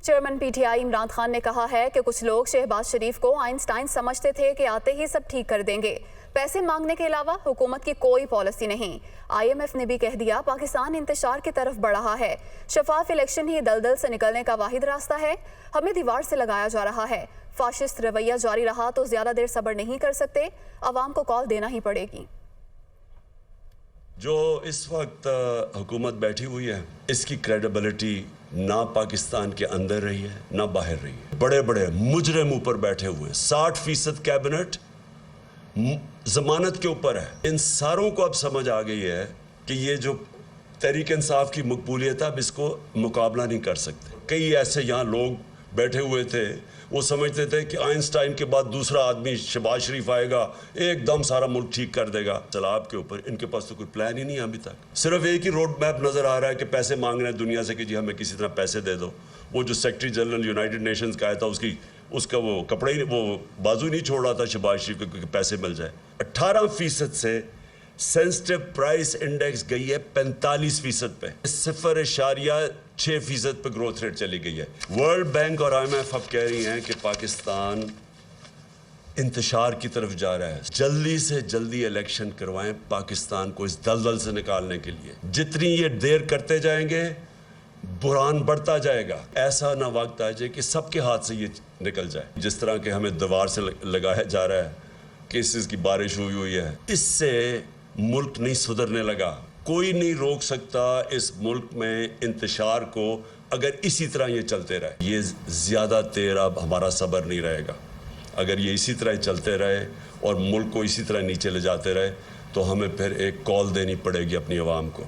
Chairman P T I Imran Khan نے کہا ہے کہ کچھ لوگ شہباز شریف کو آئنسٹائن سمجھتے تھے کہ آتے ہی سب ٹھیک کر دیں گے. پیسے مانگنے کے علاوہ حکومت کی کوئی پالیسی نہیں. آئی ایم ایف نے بھی کہہ دیا پاکستان انتشار کی طرف بڑھ رہا ہے. شفاف الیکشن ہی دلدل سے نکلنے کا واحد راستہ ہے. ہمیں دیوار سے لگایا جا رہا ہے. فاشسٹ رویہ جاری رہا تو زیادہ دیر صبر نہیں کر سکتے. عوام کو کال دینا ہی پڑے گی. جو اس وقت حکومت بیٹھی ہوئی ہے اس کی کریڈیبلٹی نہ پاکستان کے اندر رہی ہے نہ باہر رہی ہے. بڑے بڑے مجرم اوپر بیٹھے ہوئے ہیں. 60% کیبنٹ ضمانت کے اوپر ہے. ان ساروں کو اب سمجھ آ گئی ہے کہ یہ جو تحریک انصاف کی مقبولیت ہے اب اس کو مقابلہ نہیں کر سکتے. کئی ایسے یہاں لوگ بیٹھے ہوئے تھے وہ سمجھتے تھے کہ آئنسٹائن کے بعد دوسرا آدمی شہباز شریف آئے گا ایک دم سارا ملک ٹھیک کر دے گا. سیلاب کے اوپر ان کے پاس تو کوئی پلان ہی نہیں ہے ابھی تک. صرف ایک ہی روڈ میپ نظر آ رہا ہے کہ پیسے مانگ رہے ہیں دنیا سے کہ جی ہمیں کسی طرح پیسے دے دو. وہ جو سیکرٹری جنرل یونائٹڈ نیشنز کا آیا تھا اس کا وہ کپڑے ہی وہ بازو نہیں چھوڑ رہا تھا شہباز شریف کو کہ پیسے مل جائے. 18% سے سینسٹیو پرائس انڈیکس گئی ہے 45% پہ. 0.6% پہ گروتھ ریٹ چلی گئی ہے. ورلڈ بینک اور آئی ایم ایف اب کہہ رہی ہیں کہ پاکستان انتشار کی طرف جا رہا ہے. جلدی سے جلدی الیکشن کروائیں پاکستان کو اس دلدل سے نکالنے کے لیے. جتنی یہ دیر کرتے جائیں گے بحران بڑھتا جائے گا. ایسا نہ وقت آ جائے کہ سب کے ہاتھ سے یہ نکل جائے. جس طرح کہ ہمیں دیوار سے لگایا جا رہا ہے کیسز کی بارش ہوئی ہے اس سے ملک نہیں سدھرنے لگا. کوئی نہیں روک سکتا اس ملک میں انتشار کو اگر اسی طرح یہ چلتے رہے. یہ زیادہ دیر اب ہمارا صبر نہیں رہے گا. اگر یہ اسی طرح چلتے رہے اور ملک کو اسی طرح نیچے لے جاتے رہے تو ہمیں پھر ایک کال دینی پڑے گی اپنی عوام کو.